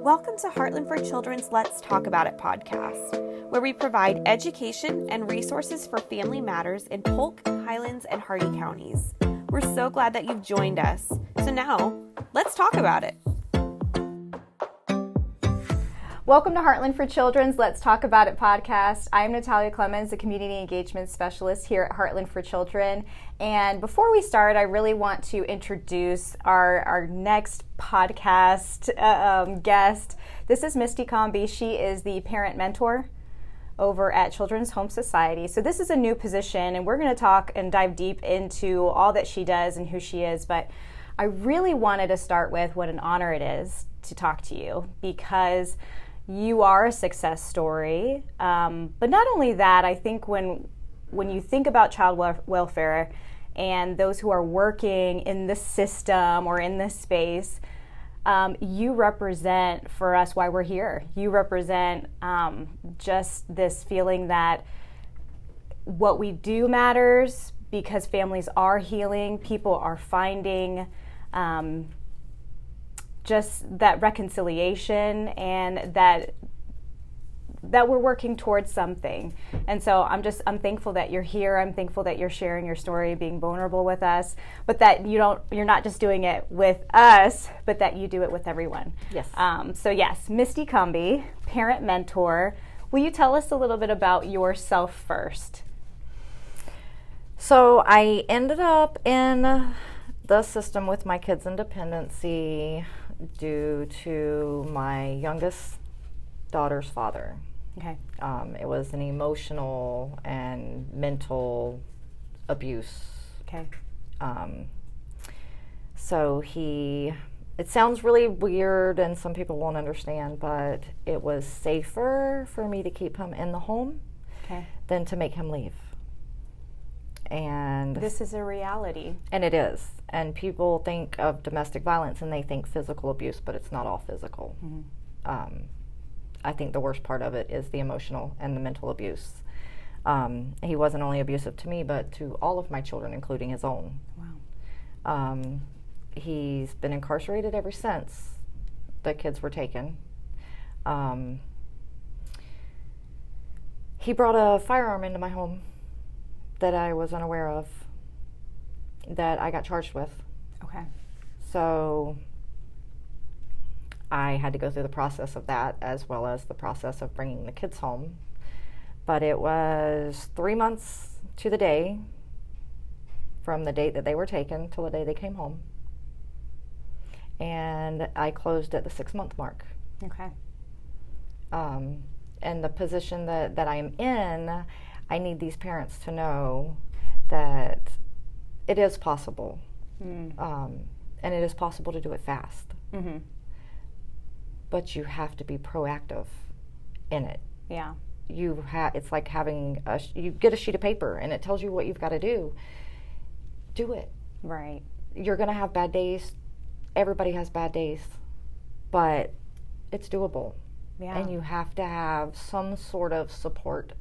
Welcome to Heartland for Children's Let's Talk About It podcast, where we provide education and resources for family matters in Polk, Highlands, and Hardy counties. We're so glad that you've joined us. So now, let's talk about it. Welcome to Heartland for Children's Let's Talk About It podcast. I'm Natalia Clemens, the Community Engagement Specialist here at Heartland for Children. And before we start, I really want to introduce our next podcast guest. This is Misty Combee. She is the parent mentor over at Children's Home Society. So this is a new position, and we're going to talk and dive deep into all that she does and who she is. But I really wanted to start with what an honor it is to talk to you, because you are a success story. But not only that, I think when you think about child welfare and those who are working in this system or in this space, you represent for us why we're here. You represent just this feeling that what we do matters, because families are healing, people are finding just that reconciliation, and that we're working towards something. And so I'm thankful that you're here. I'm thankful that you're sharing your story, being vulnerable with us, but that you're not just doing it with us, but that you do it with everyone. Yes. So yes, Misty Combee, parent mentor. Will you tell us a little bit about yourself first? So I ended up in the system with my kids' independency due to my youngest daughter's father. Okay. It was an emotional and mental abuse. Okay. So it sounds really weird and some people won't understand, but it was safer for me to keep him in the home than to make him leave. And this is a reality. And it is. And people think of domestic violence and they think physical abuse, but it's not all physical. Mm-hmm. I think the worst part of it is the emotional and the mental abuse. He wasn't only abusive to me, but to all of my children, including his own. Wow. He's been incarcerated ever since the kids were taken. He brought a firearm into my home that I was unaware of, that I got charged with. Okay. So I had to go through the process of that, as well as the process of bringing the kids home. But it was 3 months to the day from the date that they were taken till the day they came home. And I closed at the 6-month mark. Okay. And the position that I am in, I need these parents to know that it is possible. And it is possible to do it fast. Mm-hmm. But you have to be proactive in it. Yeah. It's like having you get a sheet of paper and it tells you what you've got to do. Do it. Right. You're going to have bad days. Everybody has bad days. But it's doable. Yeah. And you have to have some sort of support.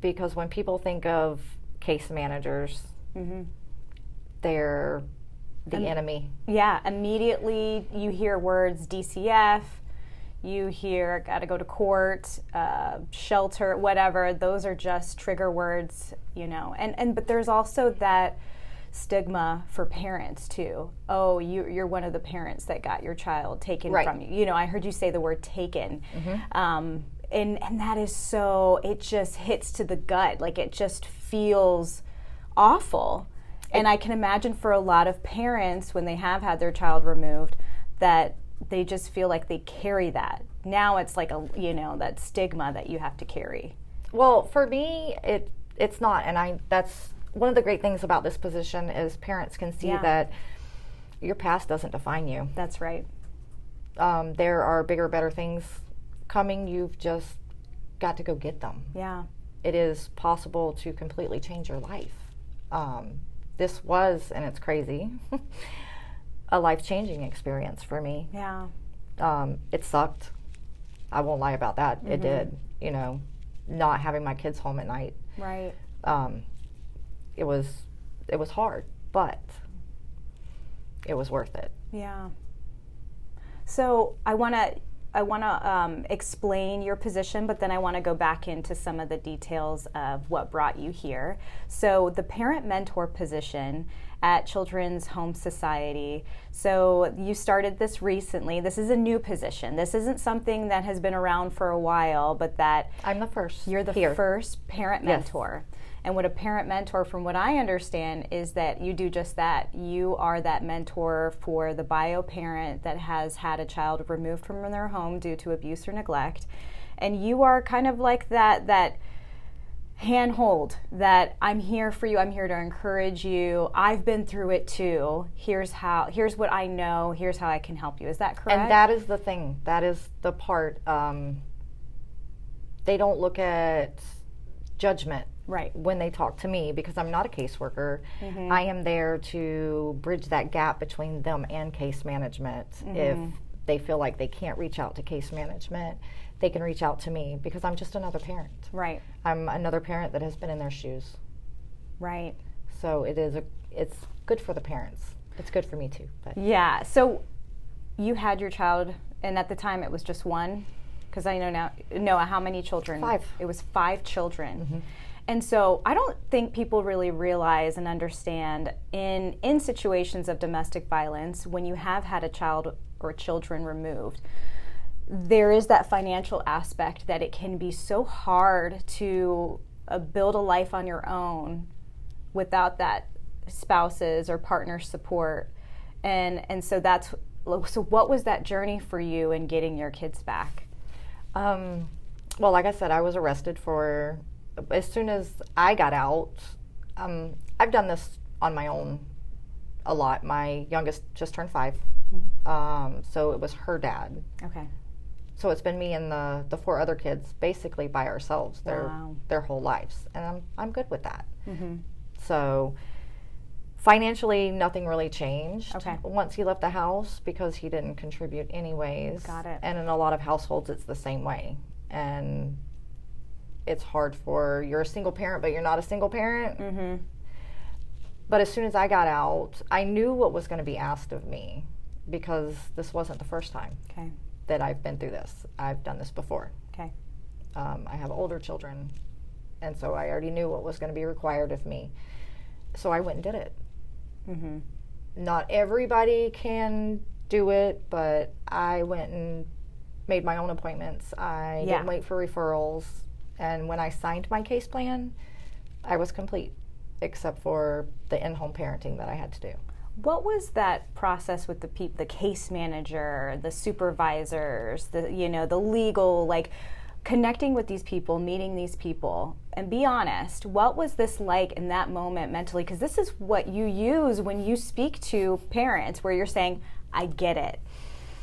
Because when people think of case managers, mm-hmm. they're the enemy. Yeah, immediately you hear words DCF, you hear got to go to court, shelter, whatever. Those are just trigger words, but there's also that stigma for parents too. Oh, you're one of the parents that got your child taken from you. I heard you say the word taken. Mm-hmm. And that is so, it just hits to the gut. Like, it just feels awful. And I can imagine for a lot of parents, when they have had their child removed, that they just feel like they carry that. Now it's like that stigma that you have to carry. Well, for me, it's not. And that's one of the great things about this position is parents can see that your past doesn't define you. That's right. There are bigger, better things coming. You've just got to go get them. Yeah. It is possible to completely change your life. This was, and it's crazy, a life-changing experience for me. Yeah. It sucked. I won't lie about that. Mm-hmm. It did. Not having my kids home at night. Right. It was hard, but it was worth it. Yeah. So I want to explain your position, but then I want to go back into some of the details of what brought you here. So the parent mentor position at Children's Home Society. So you started this recently. This is a new position. This isn't something that has been around for a while, but that I'm the first. You're the first parent mentor. And what a parent mentor, from what I understand, is that you do just that. You are that mentor for the bio parent that has had a child removed from their home due to abuse or neglect. And you are kind of like that handhold, that I'm here for you, I'm here to encourage you, I've been through it too, here's what I know, here's how I can help you. Is that correct? And that is the thing, that is the part. They don't look at judgment when they talk to me, because I'm not a caseworker. I am there to bridge that gap between them and case management. If they feel like they can't reach out to case management, they can reach out to me, because I'm just another parent. Right. I'm another parent that has been in their shoes. Right. So it's good for the parents. It's good for me too. But. Yeah. So you had your child, and at the time it was just one, because I know now, Noah, how many children? 5. It was 5 children. And so I don't think people really realize and understand in situations of domestic violence, when you have had a child or children removed, there is that financial aspect that it can be so hard to build a life on your own without that spouse's or partner support. And so so what was that journey for you in getting your kids back? Well, like I said, I was arrested for, as soon as I got out, I've done this on my own a lot. My youngest just turned 5. So it was her dad. Okay. So it's been me and the 4 other kids basically by ourselves their whole lives, and I'm good with that. So financially, nothing really changed once he left the house, because he didn't contribute anyways. Got it. And in a lot of households, it's the same way, and it's hard for, you're a single parent, but you're not a single parent. But as soon as I got out, I knew what was going to be asked of me, because this wasn't the first time that I've been through this. I've done this before. I have older children, and so I already knew what was going to be required of me. So I went and did it. Not everybody can do it, but I went and made my own appointments. I didn't wait for referrals. And when I signed my case plan, I was complete, except for the in-home parenting that I had to do. What was that process with the case manager, the supervisors, the legal, like connecting with these people, meeting these people? And be honest, what was this like in that moment mentally? Because this is what you use when you speak to parents, where you're saying, I get it,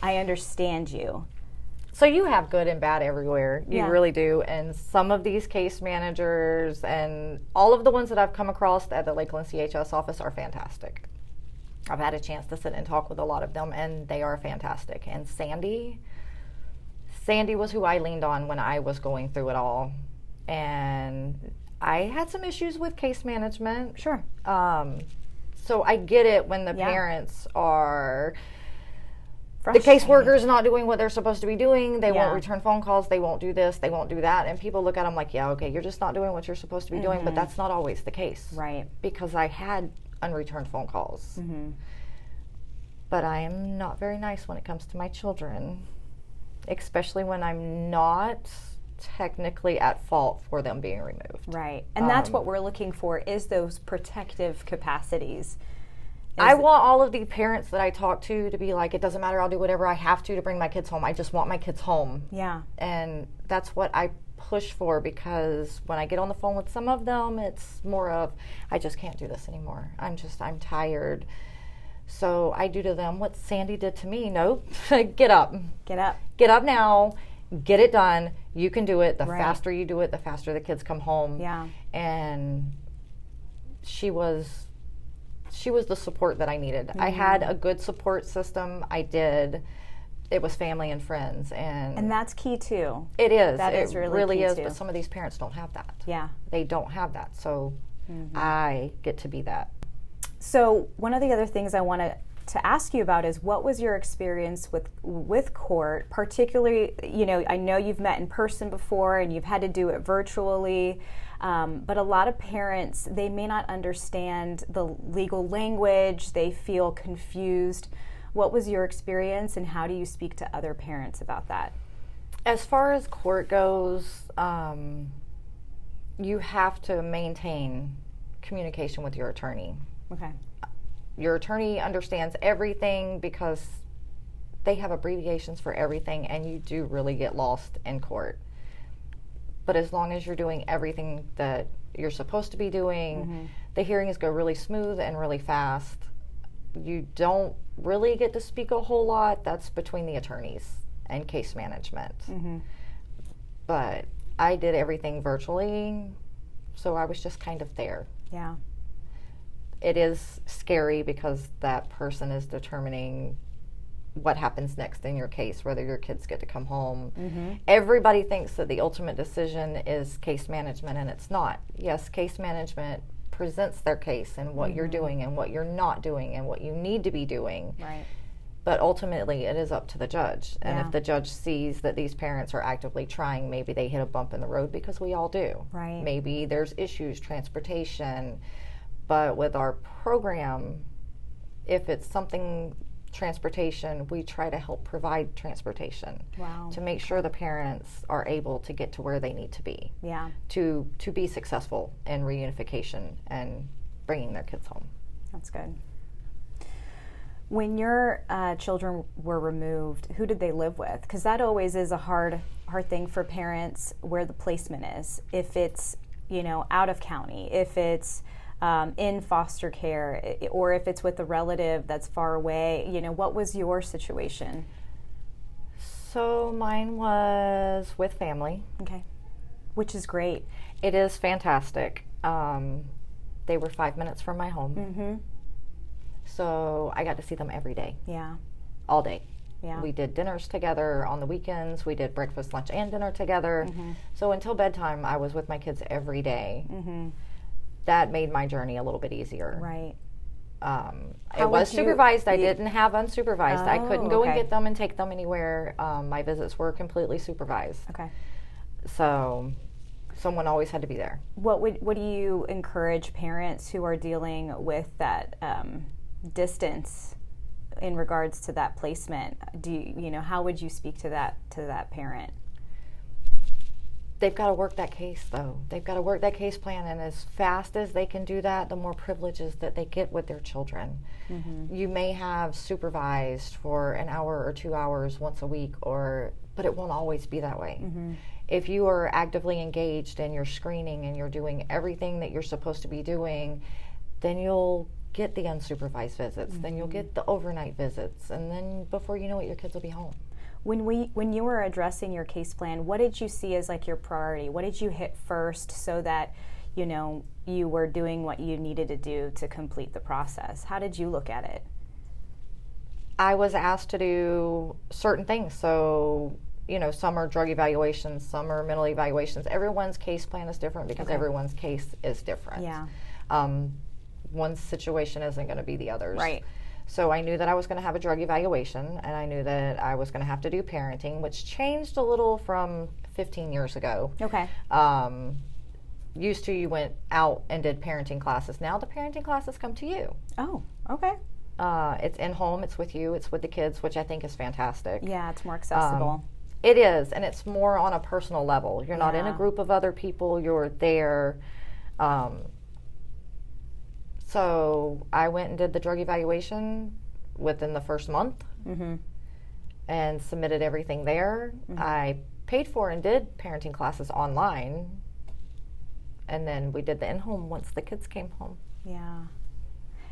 I understand you. So you have good and bad everywhere. You really do. And some of these case managers and all of the ones that I've come across at the Lakeland CHS office are fantastic. I've had a chance to sit and talk with a lot of them, and they are fantastic. And Sandy was who I leaned on when I was going through it all. And I had some issues with case management. Sure. So I get it when the parents are... The caseworker's not doing what they're supposed to be doing. They won't return phone calls. They won't do this. They won't do that. And people look at them like, yeah, okay, you're just not doing what you're supposed to be doing. But that's not always the case. Right. Because I had unreturned phone calls. But I am not very nice when it comes to my children, especially when I'm not technically at fault for them being removed. Right. And that's what we're looking for, is those protective capacities. I want all of the parents that I talk to be like, it doesn't matter, I'll do whatever I have to bring my kids home. I just want my kids home. Yeah. And that's what I push for, because when I get on the phone with some of them, it's more of, I just can't do this anymore. I'm tired. So I do to them what Sandy did to me. Nope. Get up. Get up. Get up now. Get it done. You can do it. The faster you do it, the faster the kids come home. Yeah. And she was the support that I needed. I had a good support system. I did. It was family and friends. And that's key too. It is. That is really key is. too. But some of these parents don't have that. Yeah. They don't have that. So I get to be that. So one of the other things I want to to ask you about is, what was your experience with court, particularly, I know you've met in person before and you've had to do it virtually, but a lot of parents, they may not understand the legal language, they feel confused. What was your experience, and how do you speak to other parents about that? As far as court goes, you have to maintain communication with your attorney. Okay. Your attorney understands everything because they have abbreviations for everything, and you do really get lost in court. But as long as you're doing everything that you're supposed to be doing, the hearings go really smooth and really fast. You don't really get to speak a whole lot. That's between the attorneys and case management. But I did everything virtually, so I was just kind of there. Yeah. It is scary because that person is determining what happens next in your case, whether your kids get to come home. Everybody thinks that the ultimate decision is case management, and it's not. Yes, case management presents their case and what you're doing and what you're not doing and what you need to be doing. Right. But ultimately, it is up to the judge. And if the judge sees that these parents are actively trying, maybe they hit a bump in the road, because we all do. Right. Maybe there's issues, transportation. But with our program, if it's something transportation, we try to help provide transportation. Wow. To make sure the parents are able to get to where they need to be. Yeah. To be successful in reunification and bringing their kids home. That's good. When your children were removed, who did they live with? Because that always is a hard thing for parents, where the placement is. If it's, out of county, if it's in foster care, or if it's with a relative that's far away, what was your situation? So mine was with family. Okay. Which is great. It is fantastic. They were 5 minutes from my home. So I got to see them every day. Yeah. All day. Yeah. We did dinners together on the weekends. We did breakfast, lunch, and dinner together. So until bedtime, I was with my kids every day. That made my journey a little bit easier. Right. It was supervised. I didn't have unsupervised. I couldn't go and okay. get them and take them anywhere. My visits were completely supervised. Okay. So someone always had to be there. What do you encourage parents who are dealing with that distance in regards to that placement? How would you speak to that parent? They've got to work that case, though. They've got to work that case plan, and as fast as they can do that, the more privileges that they get with their children. You may have supervised for an hour or 2 hours once a week, but it won't always be that way. If you are actively engaged and you're screening and you're doing everything that you're supposed to be doing, then you'll get the unsupervised visits, then you'll get the overnight visits, and then before you know it, your kids will be home. When you were addressing your case plan, what did you see as like your priority? What did you hit first so that you were doing what you needed to do to complete the process? How did you look at it? I was asked to do certain things. So, some are drug evaluations, some are mental evaluations. Everyone's case plan is different because everyone's case is different. Yeah. One situation isn't going to be the other's. Right. So I knew that I was going to have a drug evaluation, and I knew that I was going to have to do parenting, which changed a little from 15 years ago. Okay. Used to, you went out and did parenting classes. Now the parenting classes come to you. Oh, okay. It's in home, it's with you, it's with the kids, which I think is fantastic. Yeah, it's more accessible. It is, and it's more on a personal level. You're not in a group of other people, you're there. So I went and did the drug evaluation within the first month and submitted everything there. I paid for and did parenting classes online, and then we did the in-home once the kids came home. Yeah.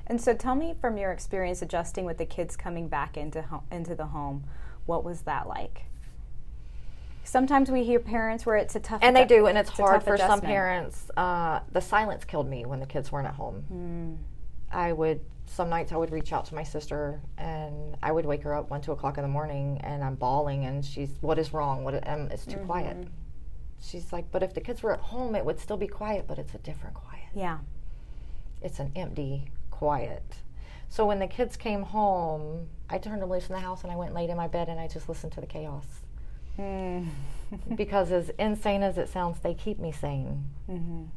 And so tell me, from your experience adjusting with the kids coming back into the home, what was that like? Sometimes we hear parents where it's a tough... And they do, and it's hard for some adjustment. parents. The silence killed me when the kids weren't at home. Some nights I would reach out to my sister, and I would wake her up 1, 2 o'clock in the morning, and I'm bawling, and what is wrong? It's too quiet. She's like, but if the kids were at home, it would still be quiet, but it's a different quiet. Yeah. It's an empty quiet. So when the kids came home, I turned them loose in the house and I went and laid in my bed and I just listened to the chaos. Because as insane as it sounds, they keep me sane.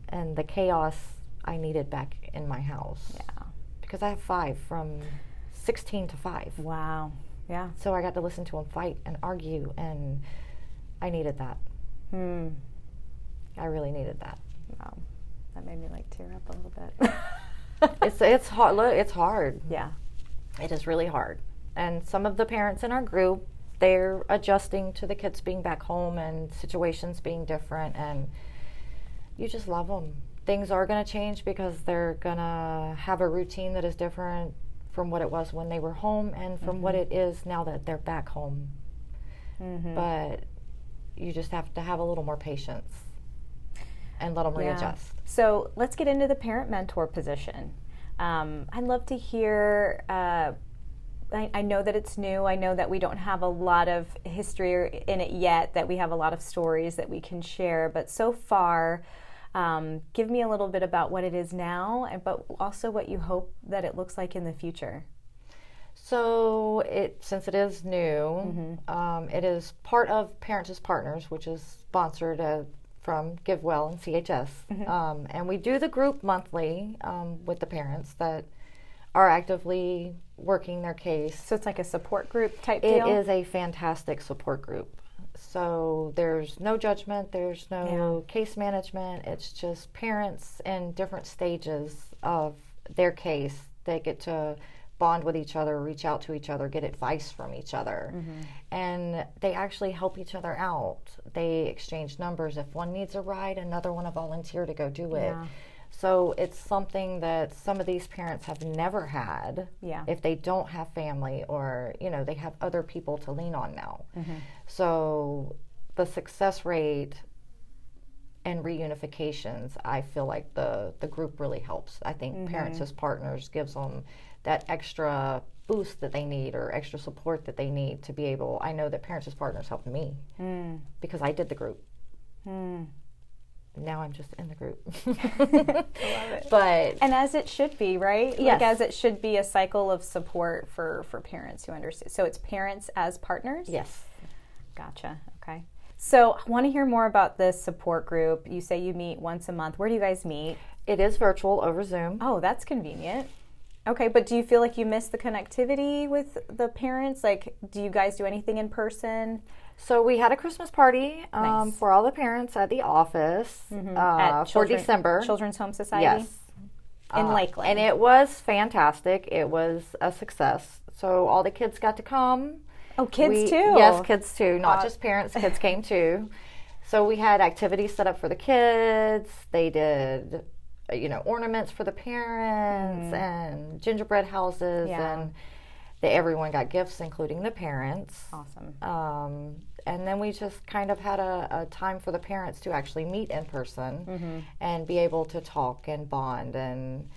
And the chaos I needed back in my house. Yeah. Because I have 5 from 16 to 5. Wow. Yeah. So I got to listen to them fight and argue, and I needed that. I really needed that. Wow. That made me like tear up a little bit. It's hard. Look, it's hard. Yeah. It is really hard. And some of the parents in our group, they're adjusting to the kids being back home and situations being different, and you just love them. Things are going to change because they're going to have a routine that is different from what it was when they were home and from what it is now that they're back home. But you just have to have a little more patience and let them readjust. So let's get into the parent mentor position. I'd love to hear, I know that it's new. I know that we don't have a lot of history in it yet, that we have a lot of stories that we can share. But so far, give me a little bit about what it is now, but also what you hope that it looks like in the future. So since it is new, it is part of Parents as Partners, which is sponsored from GiveWell and CHS. And we do the group monthly with the parents that are actively working their case. So it's like a support group type deal? It is a fantastic support group. So there's no judgment, there's no case management. It's just parents in different stages of their case. They get to bond with each other, reach out to each other, get advice from each other. And they actually help each other out. They exchange numbers. If one needs a ride, another one will volunteer to go do it. So it's something that some of these parents have never had if they don't have family, or they have other people to lean on now. So the success rate and reunifications, I feel like the group really helps. I think Parents as Partners gives them that extra boost that they need, or extra support that they need to be able. I know that Parents as Partners helped me because I did the group. Now I'm just in the group. I love it. But and as it should be, right? Yes. Like as it should be, a cycle of support for parents who understand. So it's Parents as Partners? Yes. Gotcha. Okay. So I want to hear more about this support group. You say you meet once a month. Where do you guys meet? It is virtual over Zoom. Oh, that's convenient. Okay, but do you feel like you miss the connectivity with the parents? Like, do you guys do anything in person? So we had a Christmas party Nice. for all the parents at the office for December. Children's Home Society? Yes. In Lakeland. And it was fantastic. It was a success. So all the kids got to come. Oh, kids too? Yes, kids too. Not just parents. Kids came too. So we had activities set up for the kids. They did, ornaments for the parents and gingerbread houses. And everyone got gifts, including the parents. Awesome. And then we just kind of had a time for the parents to actually meet in person and be able to talk and bond. And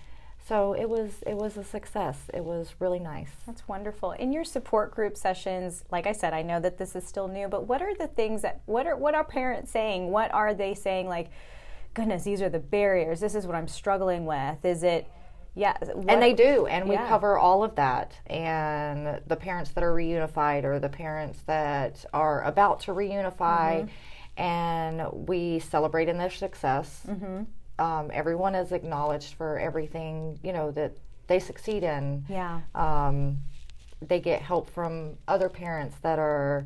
so it was a success. It was really nice. That's wonderful. In your support group sessions, like I said, I know that this is still new, but what are the things what are parents saying? What are they saying? Like, goodness, these are the barriers. This is what I'm struggling with. Is it, and they do, and we cover all of that. And the parents that are reunified, or the parents that are about to reunify, and we celebrate in their success. Everyone is acknowledged for everything, that they succeed in. They get help from other parents that are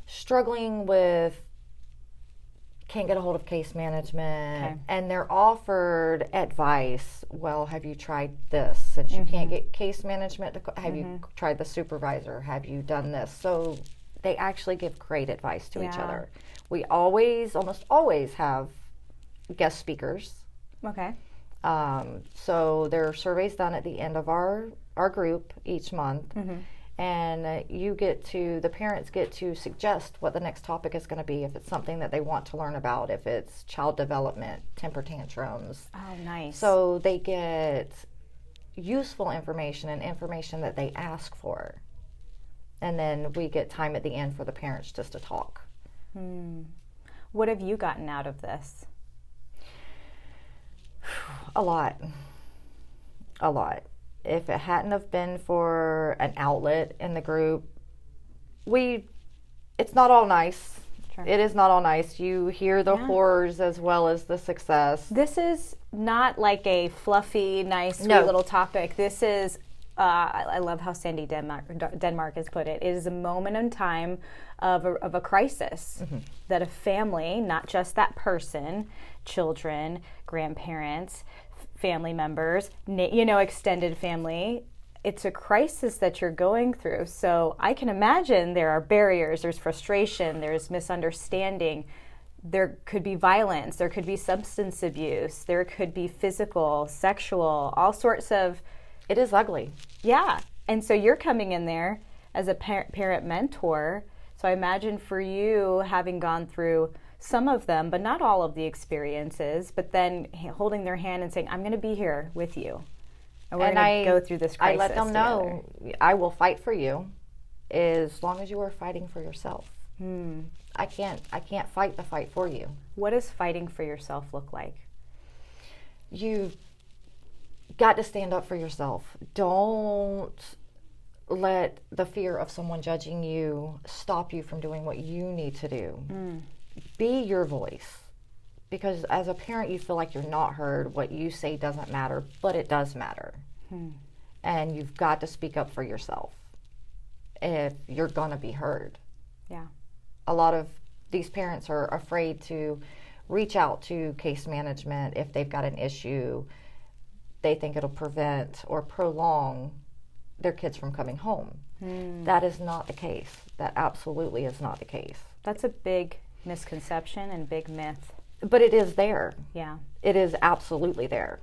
struggling with, can't get a hold of case management, and they're offered advice. Well, have you tried this? Since you can't get case management, have you tried the supervisor? Have you done this? So they actually give great advice to each other. We almost always have guest speakers. Okay. So there are surveys done at the end of our group each month. And the parents get to suggest what the next topic is going to be, if it's something that they want to learn about, if it's child development, temper tantrums. Oh, nice. So they get useful information and information that they ask for. And then we get time at the end for the parents just to talk. What have you gotten out of this? A lot. if it hadn't have been for an outlet in the group, it's not all nice. Sure. It is not all nice. You hear the horrors as well as the success. This is not like a fluffy, nice, sweet No. little topic. This is, I love how Sandy Denmark has put it. It is a moment in time of a crisis that a family, not just that person, children, grandparents, family members, extended family, it's a crisis that you're going through. So I can imagine there are barriers, there's frustration, there's misunderstanding. There could be violence, there could be substance abuse, there could be physical, sexual, all sorts of... It is ugly. Yeah. And so you're coming in there as a parent mentor. So I imagine for you, having gone through some of them, but not all of the experiences, but then holding their hand and saying, I'm going to be here with you. And we're going to go through this crisis I let them together. know, I will fight for you as long as you are fighting for yourself. I can't fight the fight for you. What does fighting for yourself look like? You've got to stand up for yourself. Don't let the fear of someone judging you stop you from doing what you need to do. Be your voice. Because as a parent, you feel like you're not heard. What you say doesn't matter, but it does matter. And you've got to speak up for yourself if you're going to be heard. Yeah. A lot of these parents are afraid to reach out to case management if they've got an issue. They think it'll prevent or prolong their kids from coming home. That is not the case. That absolutely is not the case. That's a big misconception and big myth. But it is there. Yeah. It is absolutely there.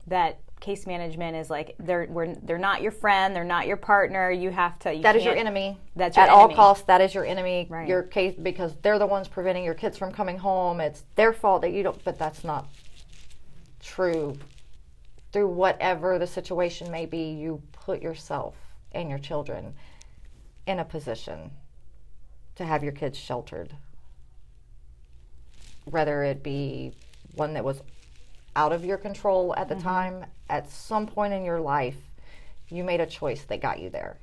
That case management is like, they're not your friend, they're not your partner. You have to... That is your enemy. That's your At enemy. all costs, that is your enemy. Right. Your case, because they're the ones preventing your kids from coming home. It's their fault that you don't... But that's not true. Through whatever the situation may be, you put yourself and your children in a position to have your kids sheltered. Whether it be one that was out of your control at the time, at some point in your life, you made a choice that got you there.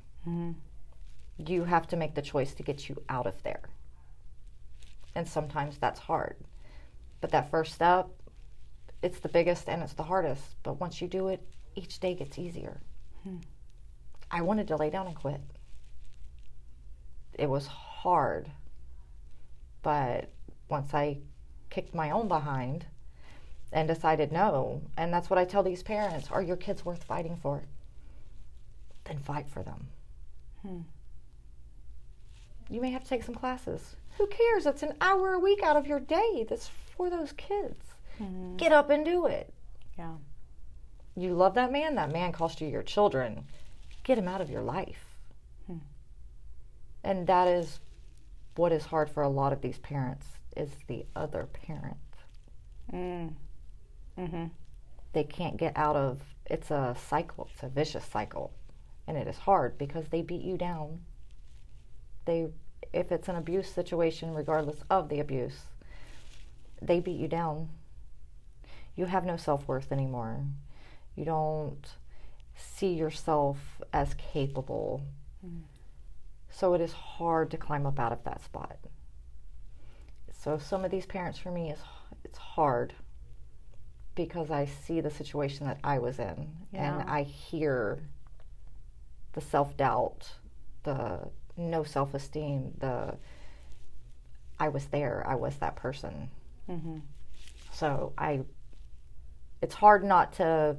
You have to make the choice to get you out of there. And sometimes that's hard. But that first step, it's the biggest and it's the hardest. But once you do it, each day gets easier. I wanted to lay down and quit. It was hard. But once I kicked my own behind and decided no, and that's what I tell these parents, are your kids worth fighting for? Then fight for them. You may have to take some classes. Who cares? It's an hour a week out of your day that's for those kids. Get up and do it. Yeah. You love that man cost you your children. Get him out of your life. And that is what is hard for a lot of these parents, is the other parent. They can't get out of, it's a cycle, it's a vicious cycle. And it is hard because they beat you down. If it's an abuse situation, regardless of the abuse, they beat you down. You have no self-worth anymore. You don't see yourself as capable. So it is hard to climb up out of that spot. So some of these parents, for me, it's hard because I see the situation that I was in, and I hear the self-doubt, the no self-esteem, I was there, I was that person. So it's hard not to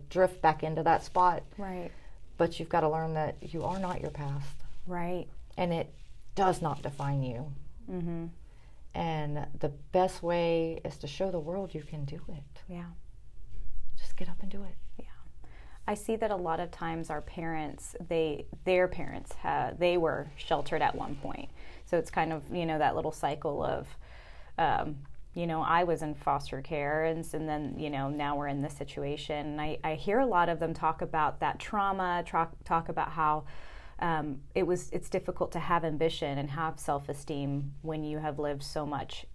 drift back into that spot. Right. But you've got to learn that you are not your past. Right. And it does not define you. And the best way is to show the world you can do it. Yeah. Just get up and do it. Yeah. I see that a lot of times our parents, their parents, they were sheltered at one point. So it's kind of, that little cycle of, I was in foster care, and then, now we're in this situation. And I hear a lot of them talk about that trauma, talk about how it's difficult to have ambition and have self-esteem when you have lived so much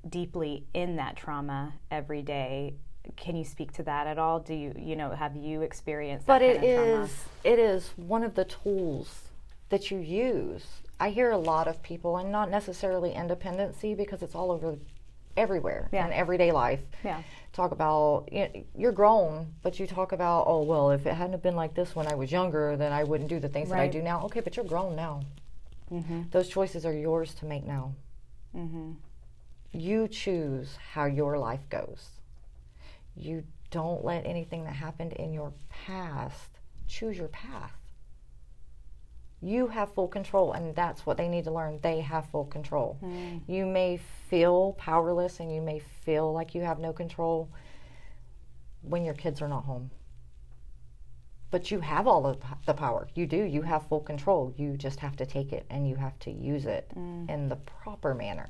deeply in that trauma every day. Can you speak to that at all? Do you have you experienced But that kind of trauma? it is one of the tools that you use. I hear a lot of people, and not necessarily independency, because it's all over everywhere in everyday life. Yeah. Talk about, you're grown, but you talk about, oh, well, if it hadn't have been like this when I was younger, then I wouldn't do the things that I do now. Okay, but you're grown now. Mm-hmm. Those choices are yours to make now. Mm-hmm. You choose how your life goes. You don't let anything that happened in your past choose your path. You have full control, and that's what they need to learn. They have full control. You may feel powerless and you may feel like you have no control when your kids are not home. But you have all of the power. You do. You have full control. You just have to take it and you have to use it in the proper manner.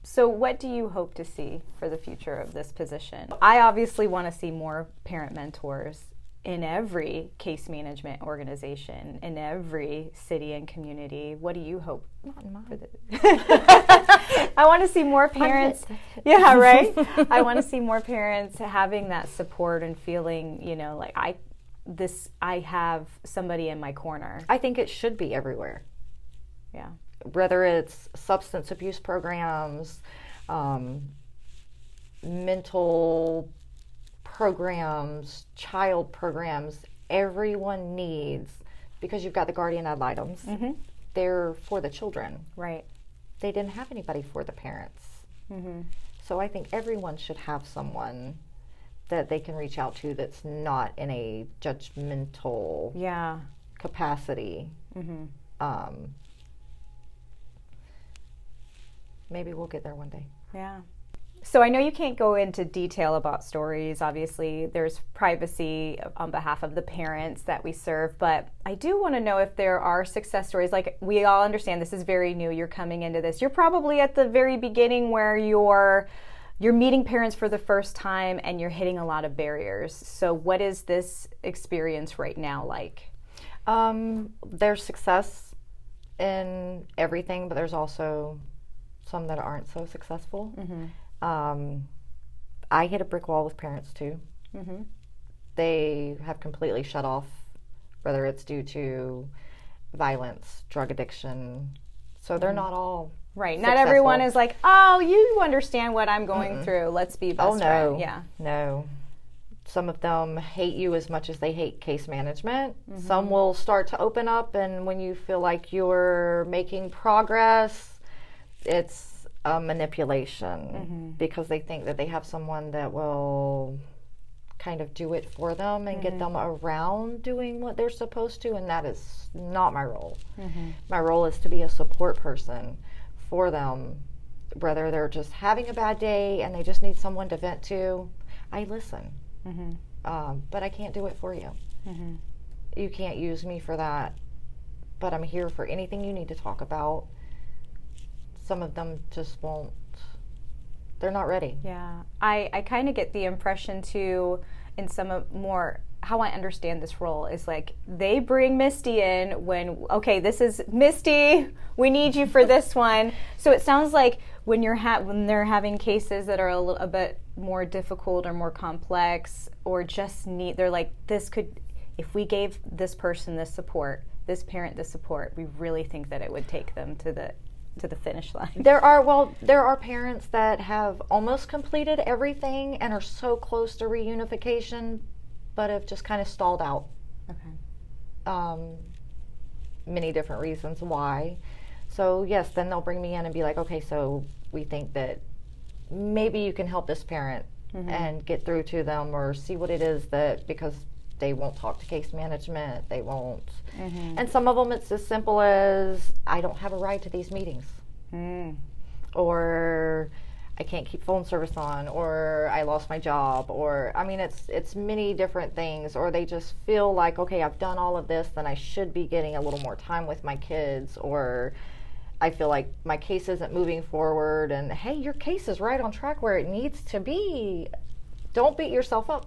So what do you hope to see for the future of this position? I obviously want to see more parent mentors in every case management organization, in every city and community. What do you hope? Not in mine. I want to see more parents. Yeah, right? I want to see more parents having that support and feeling, like I have somebody in my corner. I think it should be everywhere. Yeah. Whether it's substance abuse programs, mental programs, child programs, everyone needs, because you've got the guardian ad litems. Mm-hmm. They're for the children. Right. They didn't have anybody for the parents. Mm-hmm. So I think everyone should have someone that they can reach out to that's not in a judgmental capacity. Mm-hmm. Maybe we'll get there one day. Yeah. So I know you can't go into detail about stories. Obviously, there's privacy on behalf of the parents that we serve. But I do want to know if there are success stories. Like, we all understand this is very new. You're coming into this. You're probably at the very beginning where you're meeting parents for the first time and you're hitting a lot of barriers. So what is this experience right now like? There's success in everything, but there's also some that aren't so successful. Mm-hmm. I hit a brick wall with parents too. Mm-hmm. They have completely shut off, whether it's due to violence, drug addiction. So they're not all right. successful. Not everyone is like, oh, you understand what I'm going through. Let's be best friends. Yeah. No. Some of them hate you as much as they hate case management. Mm-hmm. Some will start to open up, and when you feel like you're making progress, it's a manipulation, because they think that they have someone that will kind of do it for them and get them around doing what they're supposed to, and that is not my role. My role is to be a support person for them, whether they're just having a bad day and they just need someone to vent to. I listen, but I can't do it for you. You can't use me for that, but I'm here for anything you need to talk about. Some of them just won't, they're not ready. Yeah. I kind of get the impression too, in some of more, how I understand this role is like, they bring Misty in when, okay, this is Misty, we need you for this one. So it sounds like when they're having cases that are a bit more difficult or more complex, or just they're like, if we gave this person this support, this parent this support, we really think that it would take them to the finish line. There are parents that have almost completed everything and are so close to reunification, but have just kind of stalled out. Okay. Many different reasons why. So yes, then they'll bring me in and be like, okay, so we think that maybe you can help this parent and get through to them, or see what it is that, because they won't talk to case management, they won't. And some of them it's as simple as, I don't have a ride to these meetings. Or I can't keep phone service on, or I lost my job, or, I mean, it's many different things. Or they just feel like, okay, I've done all of this, then I should be getting a little more time with my kids, or I feel like my case isn't moving forward, and hey, your case is right on track where it needs to be. Don't beat yourself up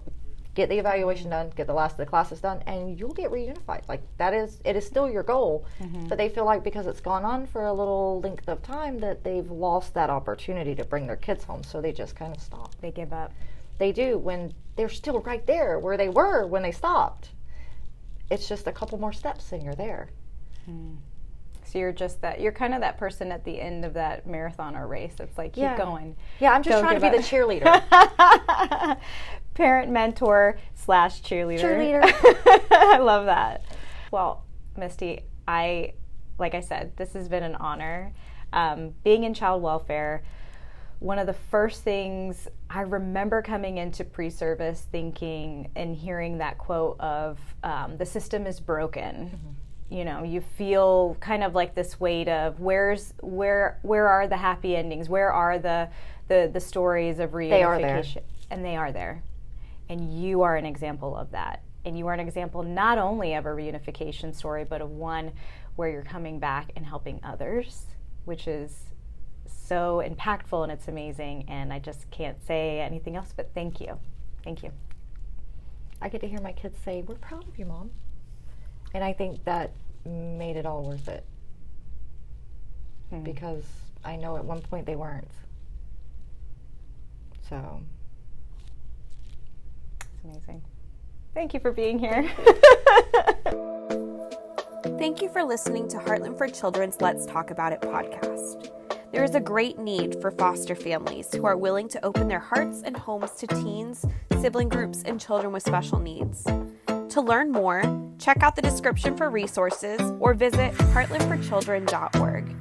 get the evaluation done, get the last of the classes done, and you'll get reunified. Like it is still your goal, but they feel like because it's gone on for a little length of time that they've lost that opportunity to bring their kids home, so they just kind of stop. They give up. They do, when they're still right there where they were when they stopped. It's just a couple more steps and you're there. So you're kind of that person at the end of that marathon or race. It's like, keep going. Yeah, I'm just trying to be the cheerleader. Parent mentor / cheerleader. I love that. Well, Misty, like I said, this has been an honor. Being in child welfare, one of the first things I remember coming into pre-service thinking and hearing that quote of the system is broken. You know, you feel kind of like this weight of where are the happy endings? Where are the stories of reunification? They are there. And they are there. And you are an example of that. And you are an example not only of a reunification story, but of one where you're coming back and helping others, which is so impactful and it's amazing. And I just can't say anything else but thank you. Thank you. I get to hear my kids say, "We're proud of you, Mom." And I think that made it all worth it. Because I know at one point they weren't. So. It's amazing. Thank you for being here. Thank you for listening to Heartland for Children's Let's Talk About It podcast. There is a great need for foster families who are willing to open their hearts and homes to teens, sibling groups, and children with special needs. To learn more, check out the description for resources or visit heartlandforchildren.org.